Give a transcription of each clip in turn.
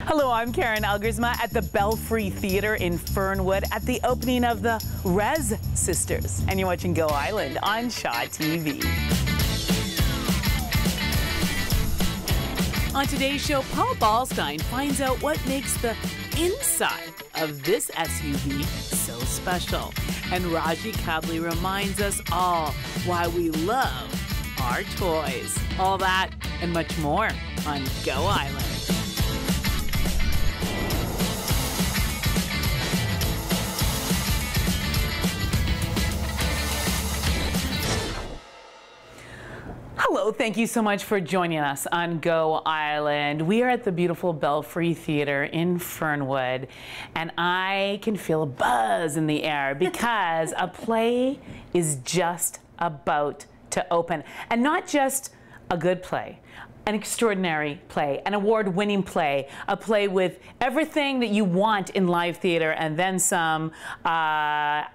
Hello, I'm Karen Elgersma at the Belfry Theatre in Fernwood at the opening of the Rez Sisters. And you're watching Go Island on ShawTV. On today's show, Paul Ballstein finds out what makes the inside of this SUV so special. And Raji Kabli reminds us all why we love our toys. All that and much more on Go Island. Hello, thank you so much for joining us on Go Island. We are at the beautiful Belfry Theatre in Fernwood, and I can feel a buzz in the air because a play is just about to open. And not just a good play, an extraordinary play, an award-winning play, a play with everything that you want in live theater and then some. I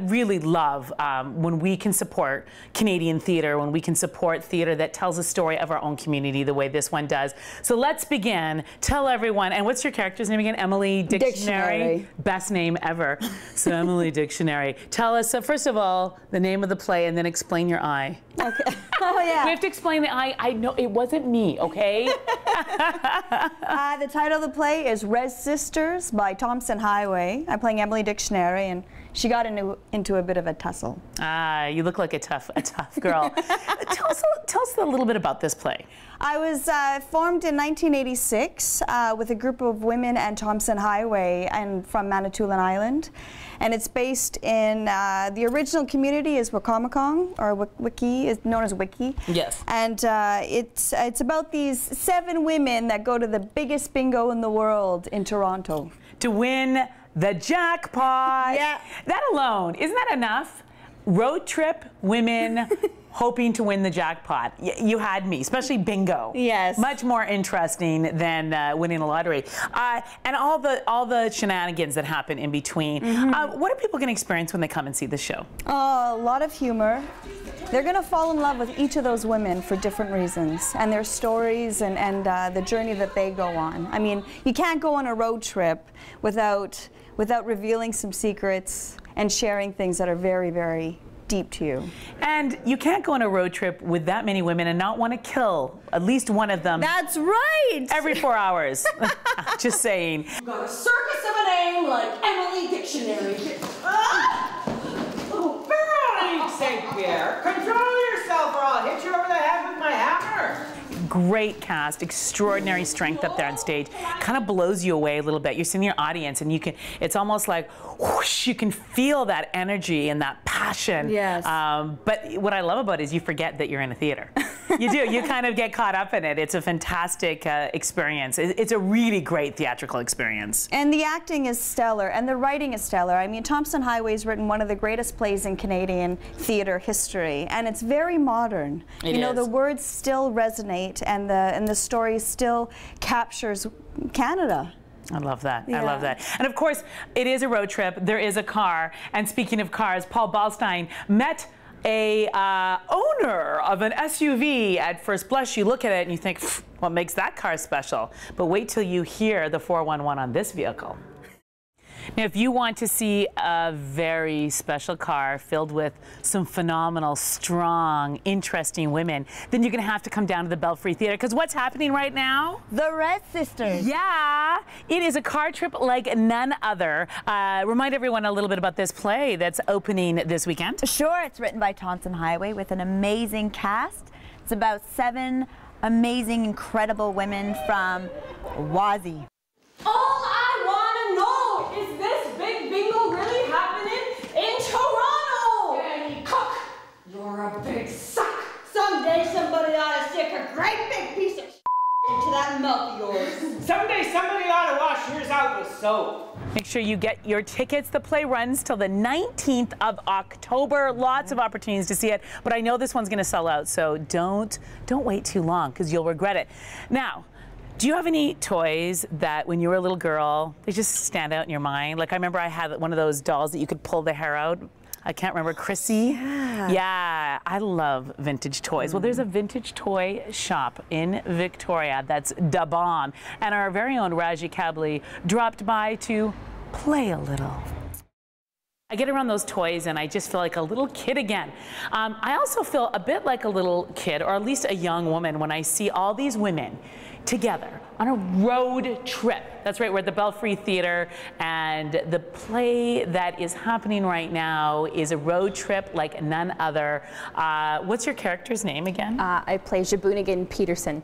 really love when we can support Canadian theater, when we can support theater that tells a story of our own community the way this one does. So let's begin. Tell everyone, and what's your character's name again? Emily Dictionary. Best name ever. So Emily Dictionary. Tell us, first of all, the name of the play and then explain your eye. Okay. Oh, yeah. We have to explain the eye. I know it wasn't me, okay? The title of the play is Rez Sisters by Thompson Highway. I'm playing Emily Dictionary, and she got into a bit of a tussle. Ah, you look like a tough girl. tell us a little bit about this play. I was formed in 1986 with a group of women and Thompson Highway and from Manitoulin Island. And it's based in, the original community is Wacomico, or Wiki, is known as Wiki. Yes. And it's about these 7 women that go to the biggest bingo in the world in Toronto. To win the jackpot. Yeah. That alone, isn't that enough? Road trip women hoping to win the jackpot. You had me, especially bingo. Yes. Much more interesting than winning a lottery. And all the shenanigans that happen in between. What are people going to experience when they come and see the show? Oh, a lot of humor. They're going to fall in love with each of those women for different reasons, and their stories and the journey that they go on. I mean, you can't go on a road trip without revealing some secrets and sharing things that are very, very deep to you. And you can't go on a road trip with that many women and not want to kill at least one of them. That's right! Every 4 hours. Just saying. You've got a circus of a name like Emily Dictionary. Oh, Veronique St. Pierre, control yourself or I'll hit you over the head with my hammer. Great cast, extraordinary strength up there on stage. Kind of blows you away a little bit. You're seeing your audience and it's almost like whoosh, you can feel that energy and that passion. Yes. But what I love about it is you forget that you're in a theater. You do, you kind of get caught up in it. It's a fantastic experience. It's a really great theatrical experience. And the acting is stellar, and the writing is stellar. I mean, Thompson Highway's written one of the greatest plays in Canadian theater history, and it's very modern. You know, the words still resonate, and the story still captures Canada. I love that. Yeah. I love that. And of course, it is a road trip. There is a car. And speaking of cars, Paul Ballstein met a owner of an SUV. At first blush, you look at it and you think, what makes that car special? But wait till you hear the 411 on this vehicle. Now, if you want to see a very special car filled with some phenomenal, strong, interesting women, then you're going to have to come down to the Belfry Theatre, because what's happening right now? The Rez Sisters. Yeah, it is a car trip like none other. Remind everyone a little bit about this play that's opening this weekend. Sure, it's written by Thompson Highway with an amazing cast. It's about 7 amazing, incredible women from Wazi. All I want to know is this big bingo really happening in Toronto? Danny Cook, you're a big suck. Someday somebody ought to stick a great big piece of into that mouth of yours. Someday somebody ought to wash yours out with soap. Make sure you get your tickets. The play runs till the 19th of October. Lots of opportunities to see it, but I know this one's going to sell out, so don't wait too long because you'll regret it. Now, do you have any toys that when you were a little girl, they just stand out in your mind? Like I remember I had one of those dolls that you could pull the hair out. I can't remember, Chrissy. Yeah, I love vintage toys. Well, there's a vintage toy shop in Victoria that's da bomb, and our very own Raji Kabli dropped by to play a little. I get around those toys and I just feel like a little kid again. I also feel a bit like a little kid, or at least a young woman, when I see all these women together on a road trip. That's right, we're at the Belfry Theatre, and the play that is happening right now is a road trip like none other. What's your character's name again? I play Jabunigan Peterson.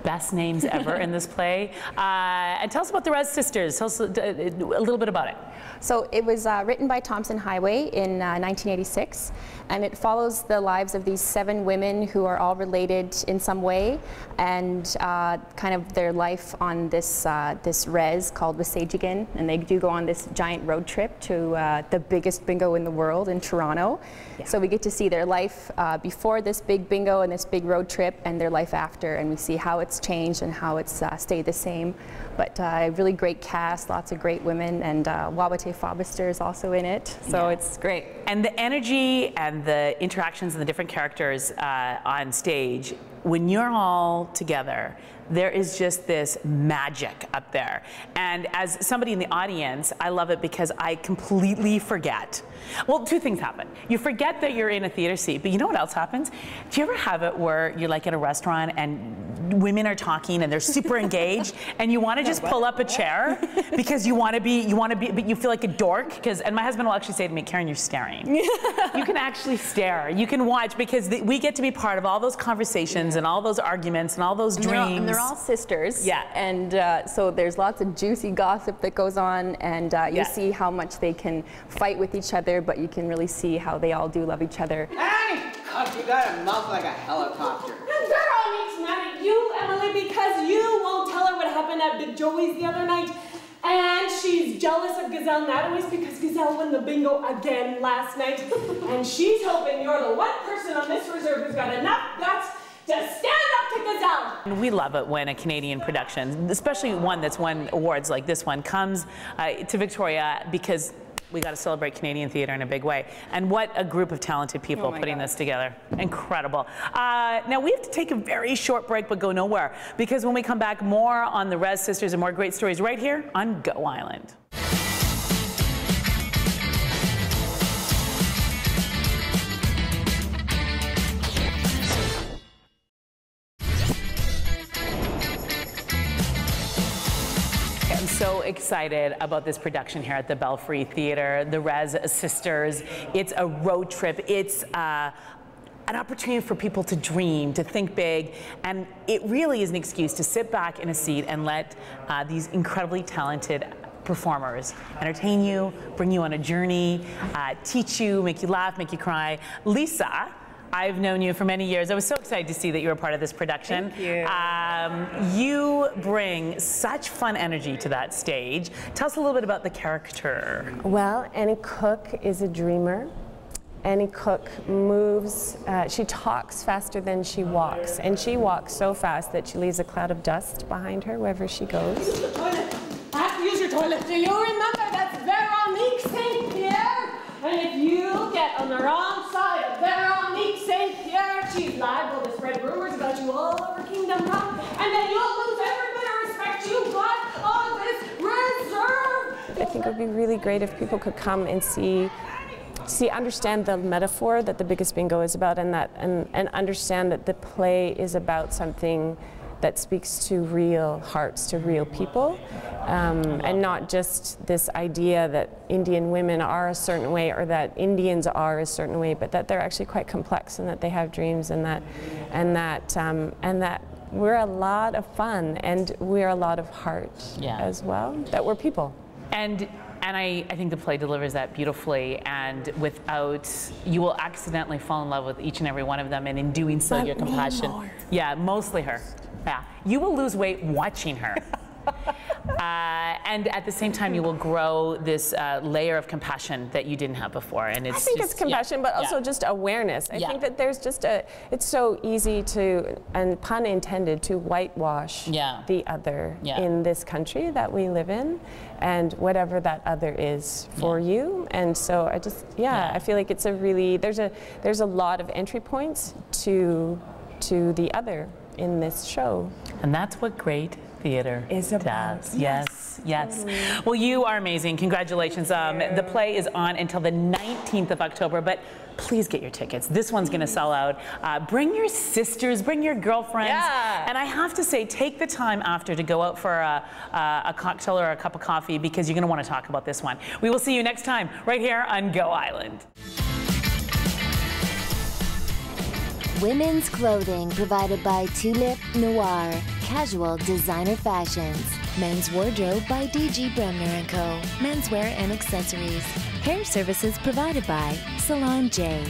Best names ever in this play. And tell us about the Rez Sisters. Tell us a little bit about it. So it was written by Thomson Highway in 1986, and it follows the lives of these 7 women who are all related in some way, and kind of their life on this this res called Ravensbergen, and they do go on this giant road trip to the biggest bingo in the world in Toronto. Yeah. So we get to see their life before this big bingo and this big road trip, and their life after, and we see how it's changed and how it's stayed the same. But a really great cast, lots of great women, and Wabate Fobister is also in it, so it's great. And the energy and the interactions and the different characters on stage, when you're all together, there is just this magic up there. And as somebody in the audience, I love it because I completely forget. Well, 2 things happen. You forget that you're in a theater seat, but you know what else happens? Do you ever have it where you're like at a restaurant and women are talking and they're super engaged, and you want to just pull up a chair because you want to be, but you feel like a dork? And my husband will actually say to me, Karen, you're staring. You can actually stare. You can watch, because we get to be part of all those conversations and all those arguments and all those dreams. And they're all sisters. Yeah. And so there's lots of juicy gossip that goes on, and you see how much they can fight with each other, but you can really see how they all do love each other. Hey, you got a mouth like a helicopter. Girl makes mad at you, Emily, because you won't tell her what happened at Big Joey's the other night. And she's jealous of Gazelle Natalie because Gazelle won the bingo again last night. And she's hoping you're the one person on this reserve who's got enough guts to stand up to Gazelle. And we love it when a Canadian production, especially one that's won awards like this one, comes to Victoria, because we got to celebrate Canadian theatre in a big way. And what a group of talented people putting this together. Incredible. Now we have to take a very short break, but go nowhere, because when we come back, more on the Rez Sisters and more great stories right here on Go Island. So excited about this production here at the Belfry Theatre, the Rez Sisters. It's a road trip. It's an opportunity for people to dream, to think big, and it really is an excuse to sit back in a seat and let these incredibly talented performers entertain you, bring you on a journey, teach you, make you laugh, make you cry. Lisa, I've known you for many years. I was so excited to see that you were part of this production. Thank you. You bring such fun energy to that stage. Tell us a little bit about the character. Well, Annie Cook is a dreamer. Annie Cook moves, she talks faster than she walks, and she walks so fast that she leaves a cloud of dust behind her wherever she goes. Use the toilet. I have to use your toilet. Do you remember that's Veronique St. Pierre? And if you get on the wrong side of Veronique St. Pierre, she's liable to spread rumors about you all over Kingdom Come, and then you'll lose every bit of respect you got on this reserve. I think it would be really great if people could come and understand the metaphor that the biggest bingo is about, and understand that the play is about something that speaks to real hearts, to real people, and not just this idea that Indian women are a certain way or that Indians are a certain way, but that they're actually quite complex and that they have dreams, and that we're a lot of fun and we're a lot of heart as well, that we're people. And I think the play delivers that beautifully, and you will accidentally fall in love with each and every one of them, and in doing so, your compassion. Yeah, mostly her. Yeah, you will lose weight watching her. And at the same time, you will grow this layer of compassion that you didn't have before. And it's I think just, it's compassion, but also just awareness. I think that there's just it's so easy to, and pun intended, to whitewash the other in this country that we live in, and whatever that other is for you. And so I just, I feel like it's a really, there's a lot of entry points to the other in this show. And that's what great theater is about. Yes. Well, you are amazing. Congratulations. The play is on until the 19th of October, but please get your tickets. This one's going to sell out. Bring your sisters, bring your girlfriends. And I have to say, take the time after to go out for a cocktail or a cup of coffee, because you're going to want to talk about this one. We will see you next time right here on Go Island. Women's clothing provided by Tulip Noir. Casual designer fashions. Men's wardrobe by DG Bremner & Co. Menswear and accessories. Hair services provided by Salon J.